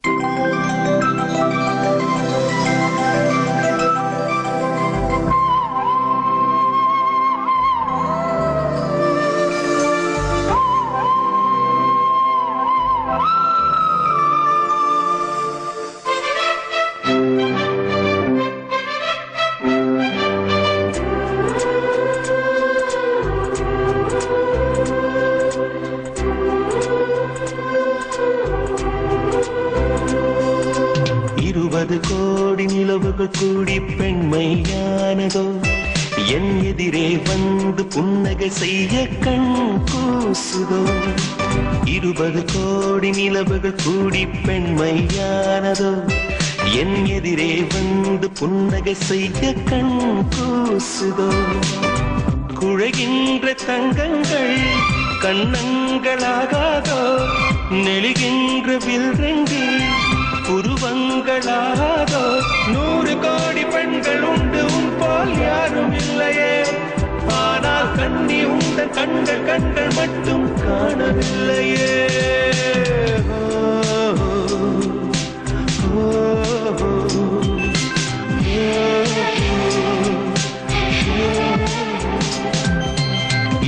20 கோடி நிலவுகள் கூடி பெண்மையானதோ என் எதிரே வந்து புன்னகை செய்ய கண் கூசுதோ 20 கோடி நிலவுகள் கூடி பெண்மையானதோ என் எதிரே வந்து புன்னகை செய்ய கண் கூசுதோ குழைகின்ற தங்கங்கள் கண்ணங்களாகாதோ நெளிகின்ற வில்ரெண்டு புருவங்களாதோ 100 கோடி பெண்கள் உண்டு உன் போல் யாரும் இல்லையே ஆனால் கண்ணி உண்ட கண்கள் மட்டும் காணவில்லையே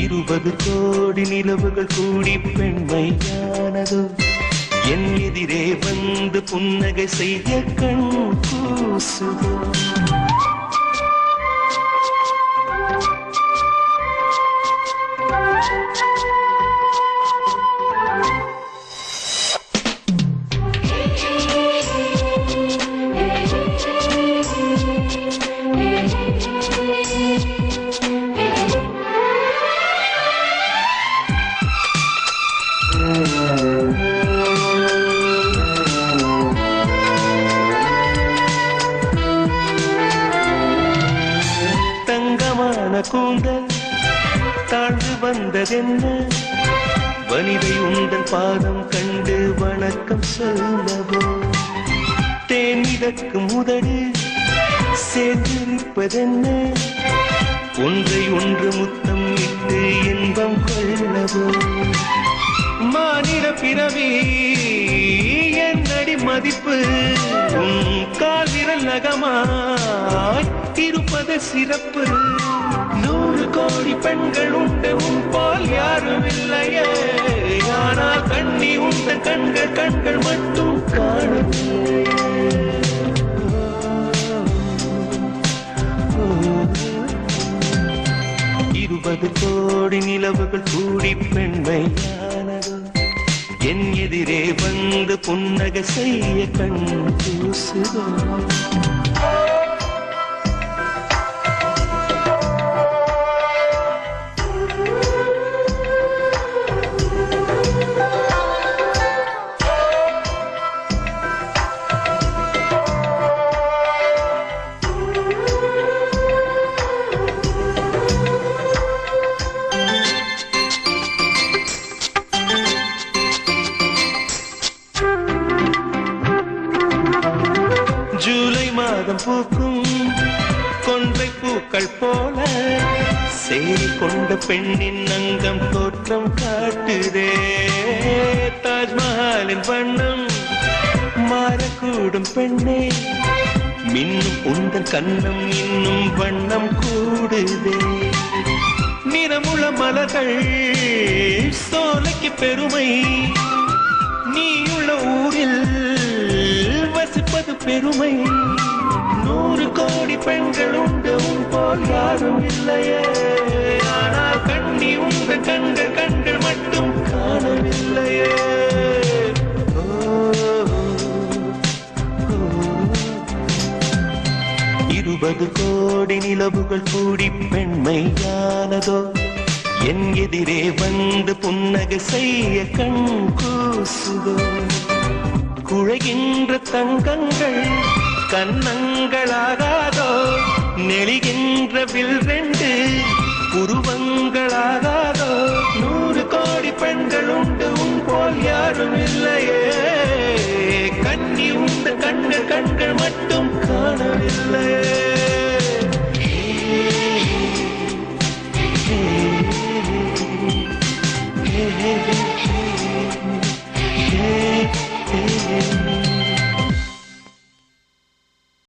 இருபது கோடி நிலவுகள் கூடி பெண்மையானதோ என் எதிரே வந்து புன்னகை செய்ய கண் கூசுதோ கூந்தல் தாழ்ந்து வந்ததென்ன வனிதை உந்தன் பாதம் கண்டு வணக்கம் சொல்லவோ தேன் மிதக்கும் உதடு சேர்ந்திருப்பதென்ன ஒன்றை ஒன்று முத்தம் இட்டு இன்பம் கொள்ளவோ மானிட பிறவி என்னடி மதிப்பு உன் கால் விரல் நகமாய் இருப்பது சிறப்பு 100 கோடி பெண்கள் உண்டு உன் போல் யாரும் இல்லையே ஆனால் கண்ணி உண்ட கண்கள் மட்டும் காணவில்லையே 20 கோடி நிலவுகள் கூடி பெண்மையானதோ என் எதிரே வந்து புன்னகை செய்ய கண் கூசுதோ ஜூலை மாதம் பூக்கும் கொன்றை பூக்கள் போல சேரி கொண்ட பெண்ணின் அங்கம் தோற்றம் காட்டுதே தாஜ்மஹாலின் வண்ணம் மாறக்கூடும் பெண்ணே மின்னும் உந்தன் கண்ணம் இன்னும் வண்ணம் கூடுதே நிறமுள்ள மலர்கள் சோலைக்கு பெருமை நீயுள்ள ஊரில் வசிப்பது பெருமை 100 கோடி பெண்கள் உண்டு உன் போல் யாரும் இல்லையே ஆனால் கண்ணி உங்க கண்கள் மட்டும் காணவில்லையே 20 கோடி நிலவுகள் கூடி பெண்மையானதோ என் எதிரே வந்து புன்னகை செய்ய கண் கூசுதோ குழைகின்ற தங்கங்கள் கண்ணங்களாகாதோ நெளிகின்ற வில்ரெண்டு புருவங்களாகாதோ 100 கோடி பெண்கள் உண்டு உன் போல் யாரும் இல்லையே கண்ணி உண்ட கண்கள் மட்டும் காணவில்லையே